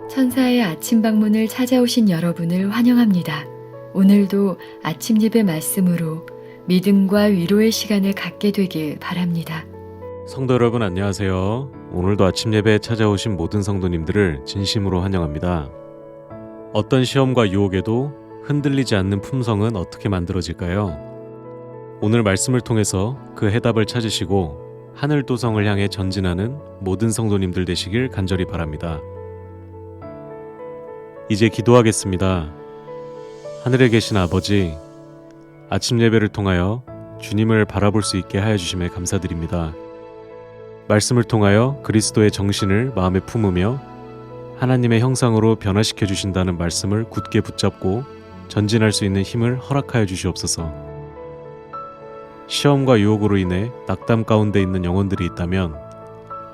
천사의 아침 방문을 찾아오신 여러분을 환영합니다. 오늘도 아침 예배 말씀으로 믿음과 위로의 시간을 갖게 되길 바랍니다. 성도 여러분 안녕하세요. 오늘도 아침 예배에 찾아오신 모든 성도님들을 진심으로 환영합니다. 어떤 시험과 유혹에도 흔들리지 않는 품성은 어떻게 만들어질까요? 오늘 말씀을 통해서 그 해답을 찾으시고 하늘 도성을 향해 전진하는 모든 성도님들 되시길 간절히 바랍니다. 이제 기도하겠습니다. 하늘에 계신 아버지, 아침 예배를 통하여 주님을 바라볼 수 있게 하여 주심에 감사드립니다. 말씀을 통하여 그리스도의 정신을 마음에 품으며 하나님의 형상으로 변화시켜 주신다는 말씀을 굳게 붙잡고 전진할 수 있는 힘을 허락하여 주시옵소서. 시험과 유혹으로 인해 낙담 가운데 있는 영혼들이 있다면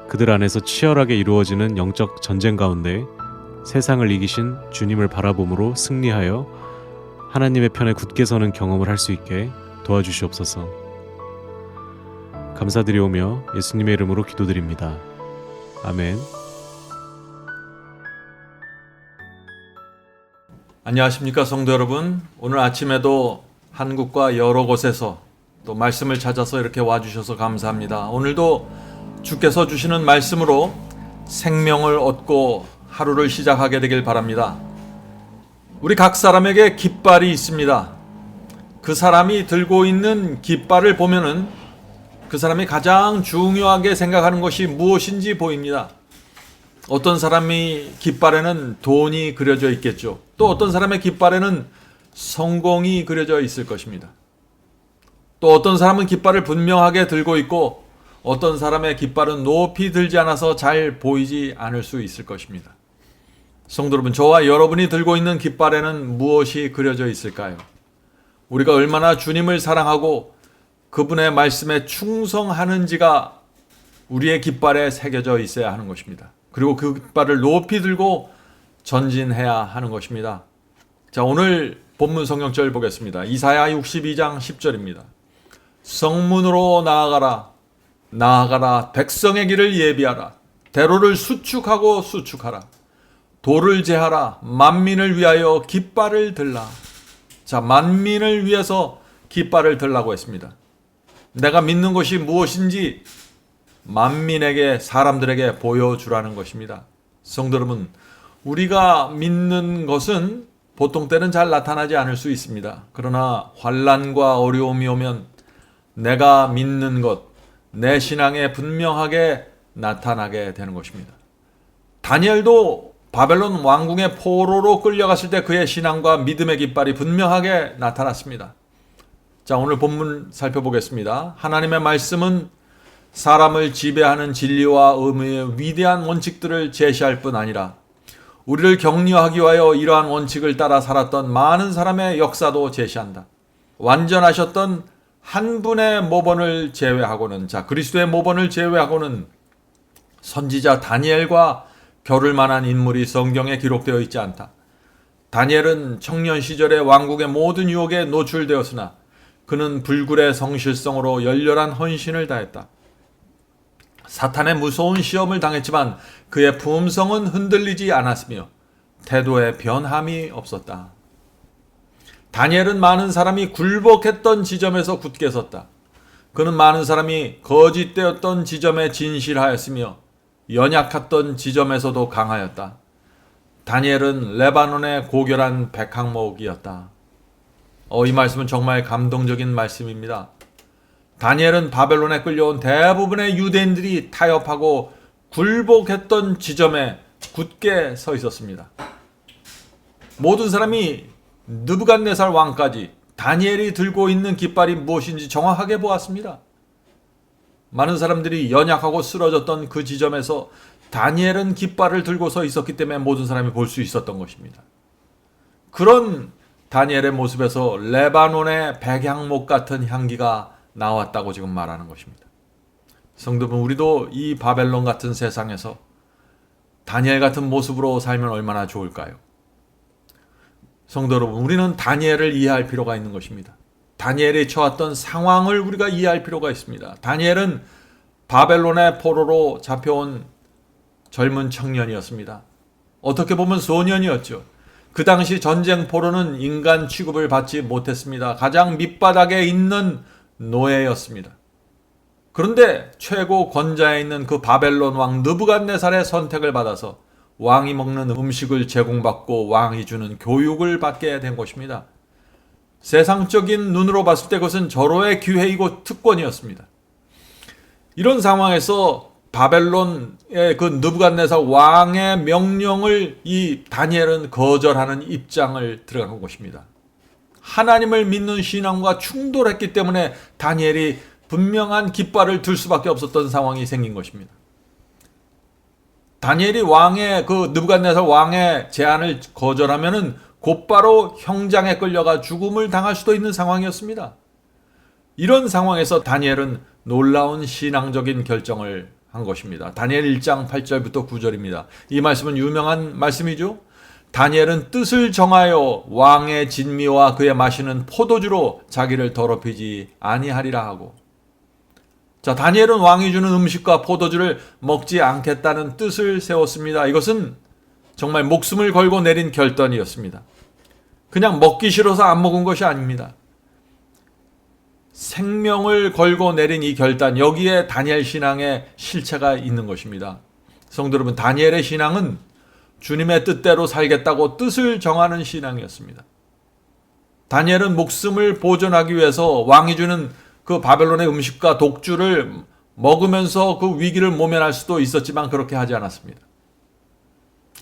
그들 안에서 치열하게 이루어지는 영적 전쟁 가운데 세상을 이기신 주님을 바라봄으로 승리하여 하나님의 편에 굳게 서는 경험을 할 수 있게 도와주시옵소서. 감사드리오며 예수님의 이름으로 기도드립니다. 아멘. 안녕하십니까 성도 여러분. 오늘 아침에도 한국과 여러 곳에서 또 말씀을 찾아서 이렇게 와주셔서 감사합니다. 오늘도 주께서 주시는 말씀으로 생명을 얻고 하루를 시작하게 되길 바랍니다. 우리 각 사람에게 깃발이 있습니다. 그 사람이 들고 있는 깃발을 보면은 그 사람이 가장 중요하게 생각하는 것이 무엇인지 보입니다. 어떤 사람이 깃발에는 돈이 그려져 있겠죠. 또 어떤 사람의 깃발에는 성공이 그려져 있을 것입니다. 또 어떤 사람은 깃발을 분명하게 들고 있고 어떤 사람의 깃발은 높이 들지 않아서 잘 보이지 않을 수 있을 것입니다. 성도 여러분, 저와 여러분이 들고 있는 깃발에는 무엇이 그려져 있을까요? 우리가 얼마나 주님을 사랑하고 그분의 말씀에 충성하는지가 우리의 깃발에 새겨져 있어야 하는 것입니다. 그리고 그 깃발을 높이 들고 전진해야 하는 것입니다. 자, 오늘 본문 성경절 보겠습니다. 이사야 62장 10절입니다. 성문으로 나아가라. 나아가라. 백성의 길을 예비하라. 대로를 수축하고 수축하라. 도를 제하라. 만민을 위하여 깃발을 들라. 자, 만민을 위해서 깃발을 들라고 했습니다. 내가 믿는 것이 무엇인지 만민에게, 사람들에게 보여주라는 것입니다. 성도 여러분, 우리가 믿는 것은 보통 때는 잘 나타나지 않을 수 있습니다. 그러나 환난과 어려움이 오면 내가 믿는 것, 내 신앙에 분명하게 나타나게 되는 것입니다. 다니엘도 바벨론 왕궁의 포로로 끌려갔을 때 그의 신앙과 믿음의 깃발이 분명하게 나타났습니다. 자, 오늘 본문 살펴보겠습니다. 하나님의 말씀은 사람을 지배하는 진리와 의무의 위대한 원칙들을 제시할 뿐 아니라 우리를 격려하기 위하여 이러한 원칙을 따라 살았던 많은 사람의 역사도 제시한다. 완전하셨던 한 분의 모본을 제외하고는, 자, 그리스도의 모본을 제외하고는 선지자 다니엘과 겨룰 만한 인물이 성경에 기록되어 있지 않다. 다니엘은 청년 시절에 왕국의 모든 유혹에 노출되었으나 그는 불굴의 성실성으로 열렬한 헌신을 다했다. 사탄의 무서운 시험을 당했지만 그의 품성은 흔들리지 않았으며 태도에 변함이 없었다. 다니엘은 많은 사람이 굴복했던 지점에서 굳게 섰다. 그는 많은 사람이 거짓되었던 지점에 진실하였으며 연약했던 지점에서도 강하였다. 다니엘은 레바논의 고결한 백항목이었다. 이 말씀은 정말 감동적인 말씀입니다. 다니엘은 바벨론에 끌려온 대부분의 유대인들이 타협하고 굴복했던 지점에 굳게 서 있었습니다. 모든 사람이 느부갓네살 왕까지 다니엘이 들고 있는 깃발이 무엇인지 정확하게 보았습니다. 많은 사람들이 연약하고 쓰러졌던 그 지점에서 다니엘은 깃발을 들고 서 있었기 때문에 모든 사람이 볼 수 있었던 것입니다. 그런 다니엘의 모습에서 레바논의 백향목 같은 향기가 나왔다고 지금 말하는 것입니다. 성도분, 우리도 이 바벨론 같은 세상에서 다니엘 같은 모습으로 살면 얼마나 좋을까요? 성도 여러분, 우리는 다니엘을 이해할 필요가 있는 것입니다. 다니엘이 처했던 상황을 우리가 이해할 필요가 있습니다. 다니엘은 바벨론의 포로로 잡혀온 젊은 청년이었습니다. 어떻게 보면 소년이었죠. 그 당시 전쟁포로는 인간 취급을 받지 못했습니다. 가장 밑바닥에 있는 노예였습니다. 그런데 최고 권좌에 있는 그 바벨론 왕 느부갓네살의 선택을 받아서 왕이 먹는 음식을 제공받고 왕이 주는 교육을 받게 된 것입니다. 세상적인 눈으로 봤을 때 그것은 절호의 기회이고 특권이었습니다. 이런 상황에서 바벨론의 그 느부갓네살 왕의 명령을 이 다니엘은 거절하는 입장을 들어간 것입니다. 하나님을 믿는 신앙과 충돌했기 때문에 다니엘이 분명한 깃발을 들 수밖에 없었던 상황이 생긴 것입니다. 다니엘이 왕의 그 느부갓네살 왕의 제안을 거절하면은 곧바로 형장에 끌려가 죽음을 당할 수도 있는 상황이었습니다. 이런 상황에서 다니엘은 놀라운 신앙적인 결정을 한 것입니다. 다니엘 1장 8절부터 9절입니다. 이 말씀은 유명한 말씀이죠. 다니엘은 뜻을 정하여 왕의 진미와 그의 마시는 포도주로 자기를 더럽히지 아니하리라 하고, 자, 다니엘은 왕이 주는 음식과 포도주를 먹지 않겠다는 뜻을 세웠습니다. 이것은 정말 목숨을 걸고 내린 결단이었습니다. 그냥 먹기 싫어서 안 먹은 것이 아닙니다. 생명을 걸고 내린 이 결단, 여기에 다니엘 신앙의 실체가 있는 것입니다. 성도 여러분, 다니엘의 신앙은 주님의 뜻대로 살겠다고 뜻을 정하는 신앙이었습니다. 다니엘은 목숨을 보존하기 위해서 왕이 주는 그 바벨론의 음식과 독주를 먹으면서 그 위기를 모면할 수도 있었지만 그렇게 하지 않았습니다.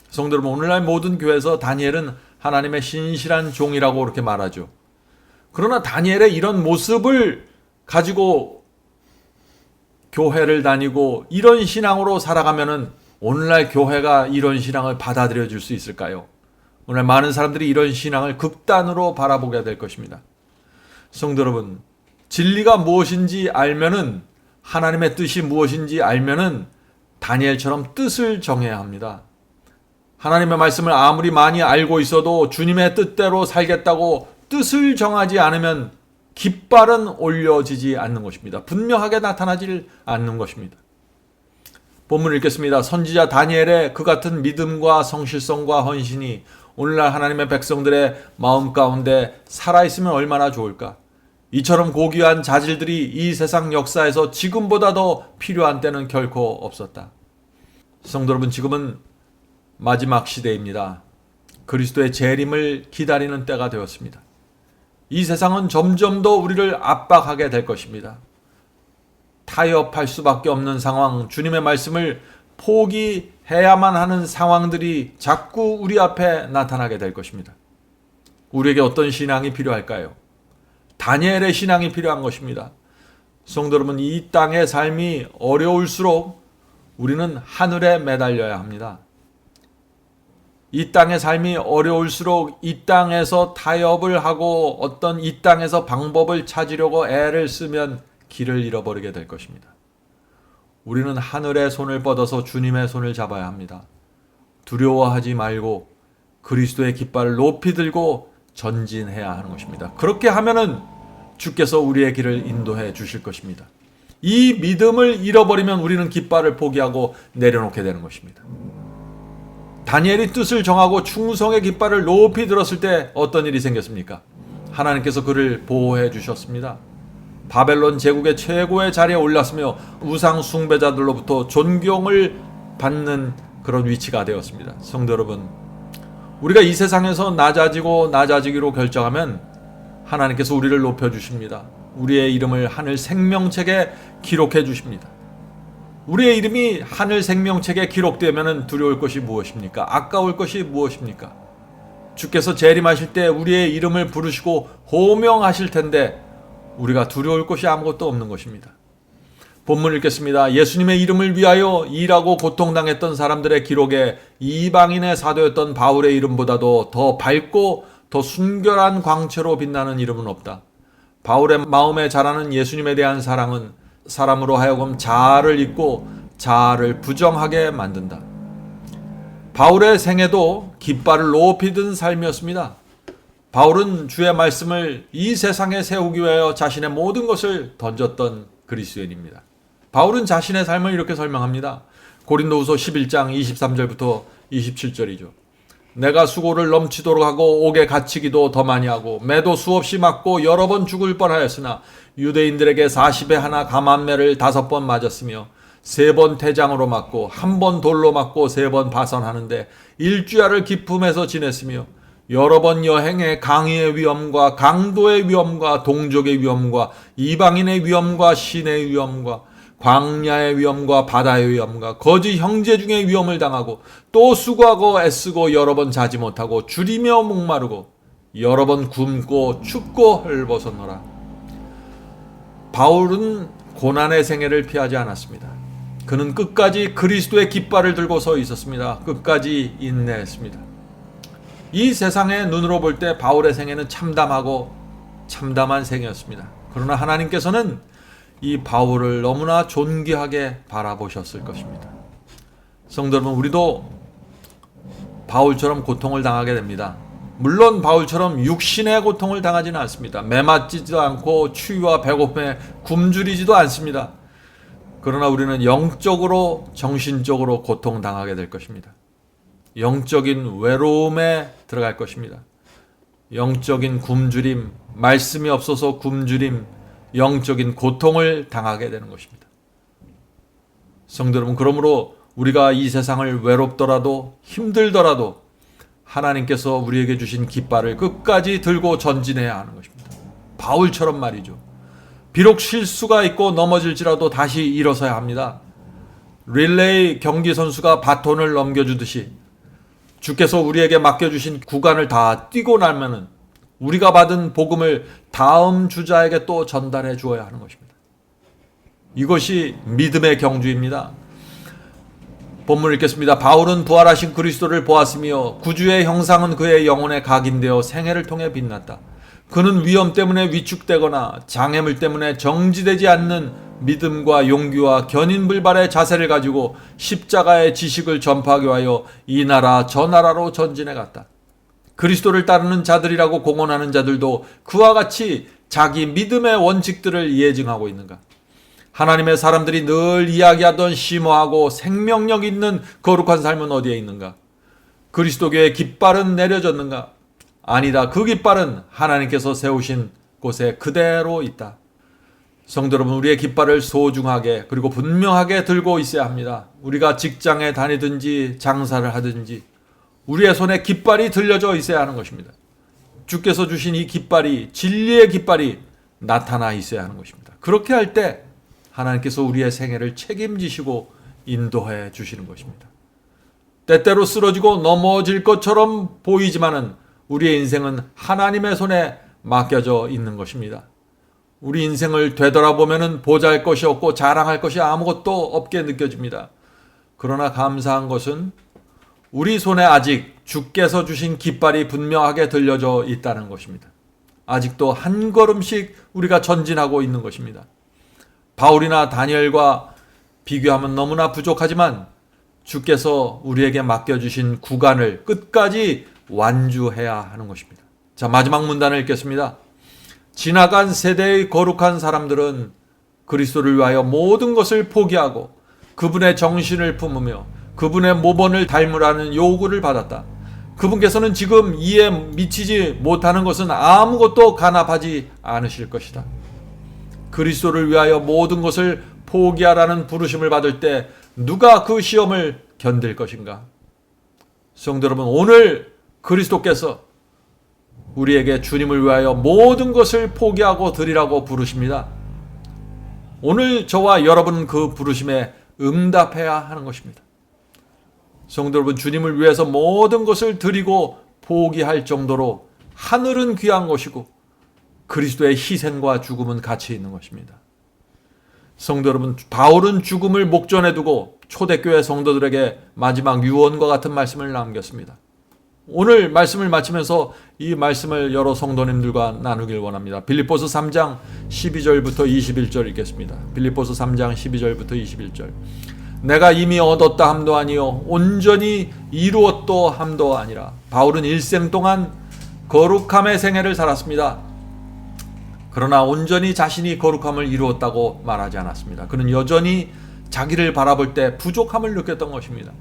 성도 여러분, 오늘날 모든 교회에서 다니엘은 하나님의 신실한 종이라고 그렇게 말하죠. 그러나 다니엘의 이런 모습을 가지고 교회를 다니고 이런 신앙으로 살아가면은 오늘날 교회가 이런 신앙을 받아들여 줄 수 있을까요? 오늘 많은 사람들이 이런 신앙을 극단으로 바라보게 될 것입니다. 성도 여러분, 진리가 무엇인지 알면은, 하나님의 뜻이 무엇인지 알면은 다니엘처럼 뜻을 정해야 합니다. 하나님의 말씀을 아무리 많이 알고 있어도 주님의 뜻대로 살겠다고 뜻을 정하지 않으면 깃발은 올려지지 않는 것입니다. 분명하게 나타나지 않는 것입니다. 본문을 읽겠습니다. 선지자 다니엘의 그 같은 믿음과 성실성과 헌신이 오늘날 하나님의 백성들의 마음 가운데 살아있으면 얼마나 좋을까? 이처럼 고귀한 자질들이 이 세상 역사에서 지금보다 더 필요한 때는 결코 없었다. 성도 여러분, 지금은 마지막 시대입니다. 그리스도의 재림을 기다리는 때가 되었습니다. 이 세상은 점점 더 우리를 압박하게 될 것입니다. 타협할 수밖에 없는 상황, 주님의 말씀을 포기해야만 하는 상황들이 자꾸 우리 앞에 나타나게 될 것입니다. 우리에게 어떤 신앙이 필요할까요? 다니엘의 신앙이 필요한 것입니다. 성도 여러분, 이 땅의 삶이 어려울수록 우리는 하늘에 매달려야 합니다. 이 땅의 삶이 어려울수록 이 땅에서 타협을 하고 어떤 이 땅에서 방법을 찾으려고 애를 쓰면 길을 잃어버리게 될 것입니다. 우리는 하늘의 손을 뻗어서 주님의 손을 잡아야 합니다. 두려워하지 말고 그리스도의 깃발을 높이 들고 전진해야 하는 것입니다. 그렇게 하면은 주께서 우리의 길을 인도해 주실 것입니다. 이 믿음을 잃어버리면 우리는 깃발을 포기하고 내려놓게 되는 것입니다. 다니엘이 뜻을 정하고 충성의 깃발을 높이 들었을 때 어떤 일이 생겼습니까? 하나님께서 그를 보호해 주셨습니다. 바벨론 제국의 최고의 자리에 올랐으며 우상 숭배자들로부터 존경을 받는 그런 위치가 되었습니다. 성도 여러분, 우리가 이 세상에서 낮아지기로 결정하면 하나님께서 우리를 높여주십니다. 우리의 이름을 하늘 생명책에 기록해 주십니다. 우리의 이름이 하늘 생명책에 기록되면 두려울 것이 무엇입니까? 아까울 것이 무엇입니까? 주께서 재림하실 때 우리의 이름을 부르시고 호명하실 텐데 우리가 두려울 것이 아무것도 없는 것입니다. 본문 읽겠습니다. 예수님의 이름을 위하여 일하고 고통당했던 사람들의 기록에 이방인의 사도였던 바울의 이름보다도 더 밝고 더 순결한 광채로 빛나는 이름은 없다. 바울의 마음에 자라는 예수님에 대한 사랑은 사람으로 하여금 자아를 잊고 자아를 부정하게 만든다. 바울의 생애도 깃발을 높이 든 삶이었습니다. 바울은 주의 말씀을 이 세상에 세우기 위하여 자신의 모든 것을 던졌던 그리스도인입니다. 바울은 자신의 삶을 이렇게 설명합니다. 고린도후서 11장 23절부터 27절이죠. 내가 수고를 넘치도록 하고 옥에 갇히기도 더 많이 하고 매도 수없이 맞고 여러 번 죽을 뻔하였으나 유대인들에게 40에 하나 감한매를 5번 맞았으며 3번 태장으로 맞고 1번 돌로 맞고 3번 파선하는데 일주야를 기품에서 지냈으며 여러 번 여행에 강의의 위험과 강도의 위험과 동족의 위험과 이방인의 위험과 신의 위험과 광야의 위험과 바다의 위험과 거짓 형제 중의 위험을 당하고 또 수고하고 애쓰고 여러 번 자지 못하고 줄이며 목마르고 여러 번 굶고 춥고 헐벗었노라. 바울은 고난의 생애를 피하지 않았습니다. 그는 끝까지 그리스도의 깃발을 들고 서 있었습니다. 끝까지 인내했습니다. 이 세상의 눈으로 볼 때 바울의 생애는 참담하고 참담한 생애였습니다. 그러나 하나님께서는 이 바울을 너무나 존귀하게 바라보셨을 것입니다. 성도 여러분, 우리도 바울처럼 고통을 당하게 됩니다. 물론 바울처럼 육신의 고통을 당하지는 않습니다. 매맞지도 않고 추위와 배고픔에 굶주리지도 않습니다. 그러나 우리는 영적으로 정신적으로 고통당하게 될 것입니다. 영적인 외로움에 들어갈 것입니다. 영적인 굶주림, 말씀이 없어서 굶주림, 영적인 고통을 당하게 되는 것입니다. 성도 여러분, 그러므로 우리가 이 세상을 외롭더라도 힘들더라도 하나님께서 우리에게 주신 깃발을 끝까지 들고 전진해야 하는 것입니다. 바울처럼 말이죠. 비록 실수가 있고 넘어질지라도 다시 일어서야 합니다. 릴레이 경기 선수가 바톤을 넘겨주듯이 주께서 우리에게 맡겨주신 구간을 다 뛰고 나면은 우리가 받은 복음을 다음 주자에게 또 전달해 주어야 하는 것입니다. 이것이 믿음의 경주입니다. 본문을 읽겠습니다. 바울은 부활하신 그리스도를 보았으며 구주의 형상은 그의 영혼에 각인되어 생애를 통해 빛났다. 그는 위험 때문에 위축되거나 장애물 때문에 정지되지 않는 믿음과 용기와 견인불발의 자세를 가지고 십자가의 지식을 전파하기 위하여 이 나라 저 나라로 전진해 갔다. 그리스도를 따르는 자들이라고 공언하는 자들도 그와 같이 자기 믿음의 원칙들을 예증하고 있는가? 하나님의 사람들이 늘 이야기하던 심오하고 생명력 있는 거룩한 삶은 어디에 있는가? 그리스도교의 깃발은 내려졌는가? 아니다. 그 깃발은 하나님께서 세우신 곳에 그대로 있다. 성도 여러분, 우리의 깃발을 소중하게 그리고 분명하게 들고 있어야 합니다. 우리가 직장에 다니든지 장사를 하든지 우리의 손에 깃발이 들려져 있어야 하는 것입니다. 주께서 주신 이 깃발이, 진리의 깃발이 나타나 있어야 하는 것입니다. 그렇게 할 때 하나님께서 우리의 생애를 책임지시고 인도해 주시는 것입니다. 때때로 쓰러지고 넘어질 것처럼 보이지만은 우리의 인생은 하나님의 손에 맡겨져 있는 것입니다. 우리 인생을 되돌아보면은 보잘 것이 없고 자랑할 것이 아무것도 없게 느껴집니다. 그러나 감사한 것은 우리 손에 아직 주께서 주신 깃발이 분명하게 들려져 있다는 것입니다. 아직도 한 걸음씩 우리가 전진하고 있는 것입니다. 바울이나 다니엘과 비교하면 너무나 부족하지만 주께서 우리에게 맡겨주신 구간을 끝까지 완주해야 하는 것입니다. 자, 마지막 문단을 읽겠습니다. 지나간 세대의 거룩한 사람들은 그리스도를 위하여 모든 것을 포기하고 그분의 정신을 품으며 그분의 모본을 닮으라는 요구를 받았다. 그분께서는 지금 이에 미치지 못하는 것은 아무것도 간합하지 않으실 것이다. 그리스도를 위하여 모든 것을 포기하라는 부르심을 받을 때 누가 그 시험을 견딜 것인가? 성도 여러분, 오늘 그리스도께서 우리에게 주님을 위하여 모든 것을 포기하고 드리라고 부르십니다. 오늘 저와 여러분은 그 부르심에 응답해야 하는 것입니다. 성도 여러분, 주님을 위해서 모든 것을 드리고 포기할 정도로 하늘은 귀한 것이고 그리스도의 희생과 죽음은 가치 있는 것입니다. 성도 여러분, 바울은 죽음을 목전에 두고 초대교회 성도들에게 마지막 유언과 같은 말씀을 남겼습니다. 오늘 말씀을 마치면서 이 말씀을 여러 성도님들과 나누길 원합니다. 빌립보서 3장 12절부터 21절 읽겠습니다. 빌립보서 3장 12절부터 21절. 내가 이미 얻었다 함도 아니요 온전히 이루었도 함도 아니라. 바울은 일생 동안 거룩함의 생애를 살았습니다. 그러나 온전히 자신이 거룩함을 이루었다고 말하지 않았습니다. 그는 여전히 자기를 바라볼 때 부족함을 느꼈던 것입니다.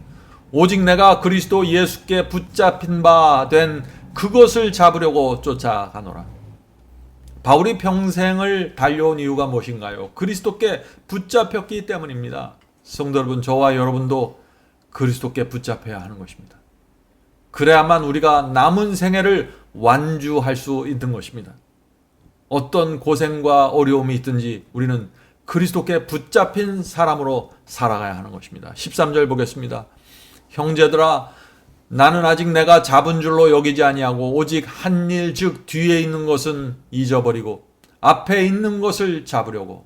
오직 내가 그리스도 예수께 붙잡힌 바 된 그것을 잡으려고 쫓아가노라. 바울이 평생을 달려온 이유가 무엇인가요? 그리스도께 붙잡혔기 때문입니다. 성도 여러분, 저와 여러분도 그리스도께 붙잡혀야 하는 것입니다. 그래야만 우리가 남은 생애를 완주할 수 있는 것입니다. 어떤 고생과 어려움이 있든지 우리는 그리스도께 붙잡힌 사람으로 살아가야 하는 것입니다. 13절 보겠습니다. 형제들아, 나는 아직 내가 잡은 줄로 여기지 아니하고 오직 한 일, 즉 뒤에 있는 것은 잊어버리고 앞에 있는 것을 잡으려고.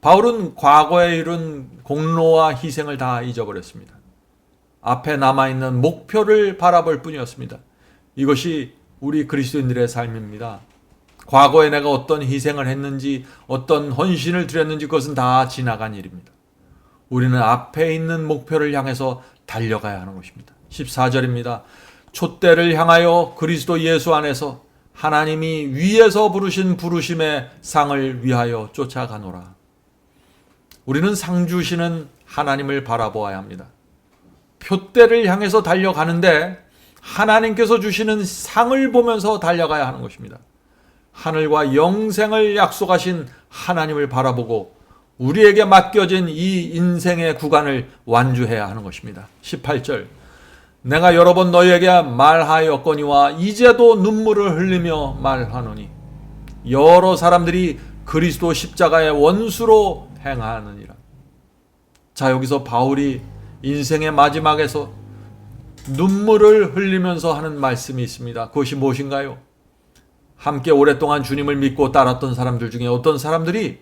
바울은 과거에 이룬 공로와 희생을 다 잊어버렸습니다. 앞에 남아있는 목표를 바라볼 뿐이었습니다. 이것이 우리 그리스도인들의 삶입니다. 과거에 내가 어떤 희생을 했는지, 어떤 헌신을 드렸는지 그것은 다 지나간 일입니다. 우리는 앞에 있는 목표를 향해서 달려가야 하는 것입니다. 14절입니다. 촛대를 향하여 그리스도 예수 안에서 하나님이 위에서 부르신 부르심의 상을 위하여 쫓아가노라. 우리는 상 주시는 하나님을 바라보아야 합니다. 표대를 향해서 달려가는데 하나님께서 주시는 상을 보면서 달려가야 하는 것입니다. 하늘과 영생을 약속하신 하나님을 바라보고 우리에게 맡겨진 이 인생의 구간을 완주해야 하는 것입니다. 18절. 내가 여러 번 너희에게 말하였거니와 이제도 눈물을 흘리며 말하노니 여러 사람들이 그리스도 십자가의 원수로 행하느니라. 자, 여기서 바울이 인생의 마지막에서 눈물을 흘리면서 하는 말씀이 있습니다. 그것이 무엇인가요? 함께 오랫동안 주님을 믿고 따랐던 사람들 중에 어떤 사람들이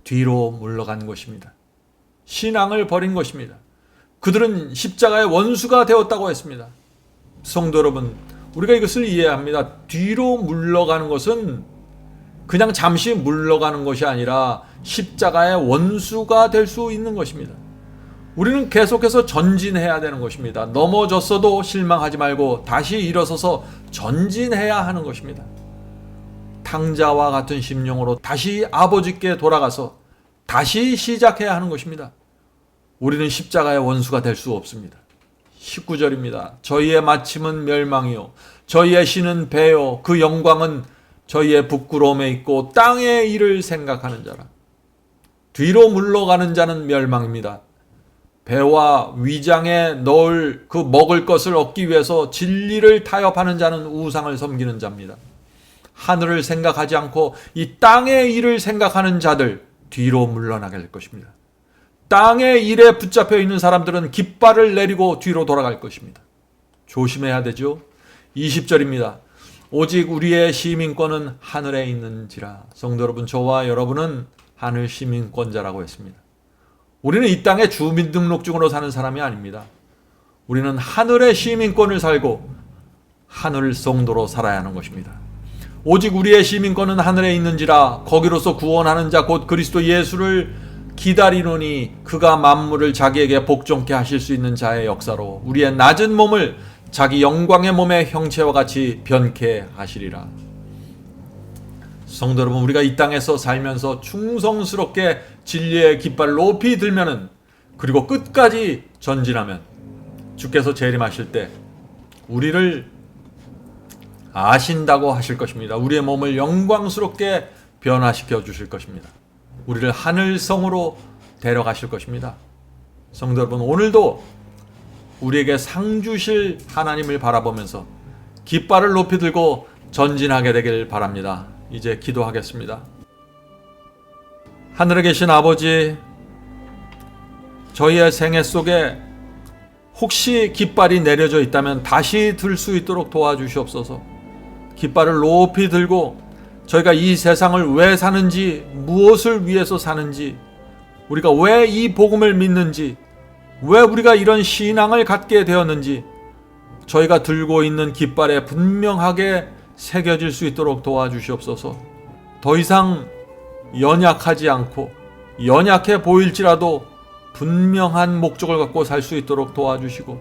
뒤로 물러간 것입니다. 신앙을 버린 것입니다. 그들은 십자가의 원수가 되었다고 했습니다. 성도 여러분, 우리가 이것을 이해해야 합니다. 뒤로 물러가는 것은 그냥 잠시 물러가는 것이 아니라 십자가의 원수가 될 수 있는 것입니다. 우리는 계속해서 전진해야 되는 것입니다. 넘어졌어도 실망하지 말고 다시 일어서서 전진해야 하는 것입니다. 탕자와 같은 심령으로 다시 아버지께 돌아가서 다시 시작해야 하는 것입니다. 우리는 십자가의 원수가 될 수 없습니다. 19절입니다. 저희의 마침은 멸망이요 저희의 신은 배요 그 영광은 저희의 부끄러움에 있고 땅의 일을 생각하는 자라. 뒤로 물러가는 자는 멸망입니다. 배와 위장에 넣을 그 먹을 것을 얻기 위해서 진리를 타협하는 자는 우상을 섬기는 자입니다. 하늘을 생각하지 않고 이 땅의 일을 생각하는 자들 뒤로 물러나게 될 것입니다. 땅의 일에 붙잡혀 있는 사람들은 깃발을 내리고 뒤로 돌아갈 것입니다. 조심해야 되죠. 20절입니다. 오직 우리의 시민권은 하늘에 있는지라. 성도 여러분, 저와 여러분은 하늘 시민권자라고 했습니다. 우리는 이 땅에 주민등록증으로 사는 사람이 아닙니다. 우리는 하늘의 시민권을 살고 하늘 성도로 살아야 하는 것입니다. 오직 우리의 시민권은 하늘에 있는지라. 거기로서 구원하는 자 곧 그리스도 예수를 기다리노니 그가 만물을 자기에게 복종케 하실 수 있는 자의 역사로 우리의 낮은 몸을 자기 영광의 몸의 형체와 같이 변케 하시리라. 성도 여러분, 우리가 이 땅에서 살면서 충성스럽게 진리의 깃발을 높이 들면은, 그리고 끝까지 전진하면 주께서 재림하실 때 우리를 아신다고 하실 것입니다. 우리의 몸을 영광스럽게 변화시켜 주실 것입니다. 우리를 하늘성으로 데려가실 것입니다. 성도 여러분, 오늘도 우리에게 상 주실 하나님을 바라보면서 깃발을 높이 들고 전진하게 되길 바랍니다. 이제 기도하겠습니다. 하늘에 계신 아버지, 저희의 생애 속에 혹시 깃발이 내려져 있다면 다시 들 수 있도록 도와주시옵소서. 깃발을 높이 들고 저희가 이 세상을 왜 사는지, 무엇을 위해서 사는지, 우리가 왜 이 복음을 믿는지, 왜 우리가 이런 신앙을 갖게 되었는지 저희가 들고 있는 깃발에 분명하게 새겨질 수 있도록 도와주시옵소서. 더 이상 연약하지 않고 연약해 보일지라도 분명한 목적을 갖고 살 수 있도록 도와주시고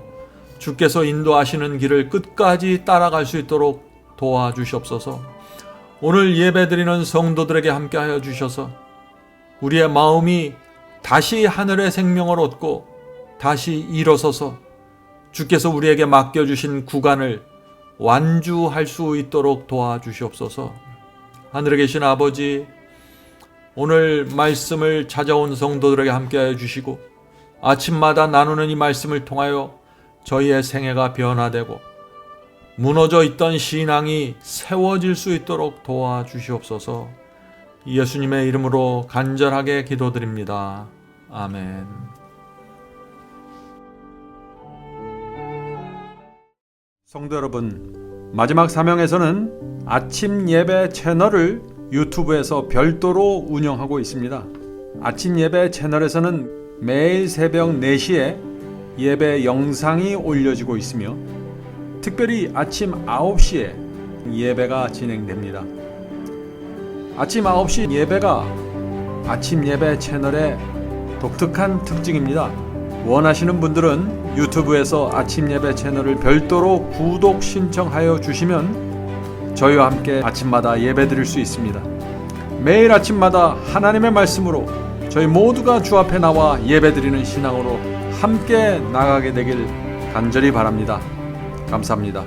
주께서 인도하시는 길을 끝까지 따라갈 수 있도록 도와주시옵소서. 오늘 예배드리는 성도들에게 함께하여 주셔서 우리의 마음이 다시 하늘의 생명을 얻고 다시 일어서서 주께서 우리에게 맡겨주신 구간을 완주할 수 있도록 도와주시옵소서. 하늘에 계신 아버지, 오늘 말씀을 찾아온 성도들에게 함께하여 주시고 아침마다 나누는 이 말씀을 통하여 저희의 생애가 변화되고 무너져 있던 신앙이 세워질 수 있도록 도와주시옵소서. 예수님의 이름으로 간절하게 기도드립니다. 아멘. 성도 여러분, 마지막 사명에서는 아침 예배 채널을 유튜브에서 별도로 운영하고 있습니다. 아침 예배 채널에서는 매일 새벽 4시에 예배 영상이 올려지고 있으며 특별히 아침 9시에 예배가 진행됩니다. 아침 9시 예배가 아침 예배 채널의 독특한 특징입니다. 원하시는 분들은 유튜브에서 아침 예배 채널을 별도로 구독 신청하여 주시면 저희와 함께 아침마다 예배 드릴 수 있습니다. 매일 아침마다 하나님의 말씀으로 저희 모두가 주 앞에 나와 예배 드리는 신앙으로 함께 나가게 되길 간절히 바랍니다. 감사합니다.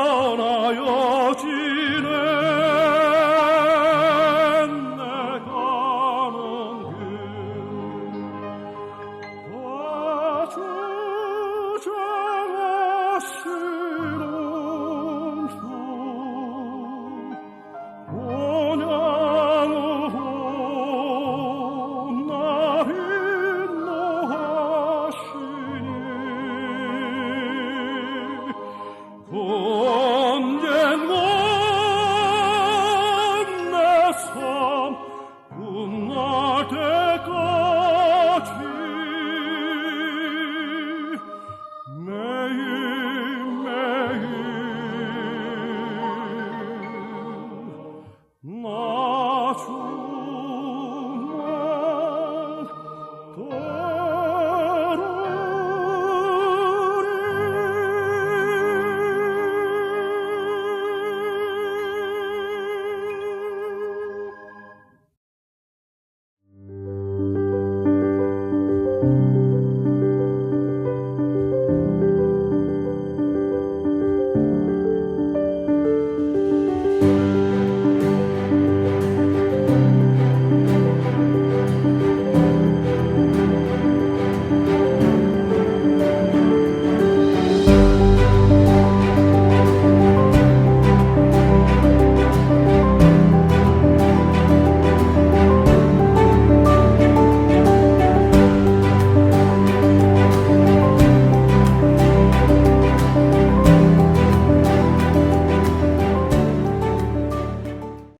강건하여 지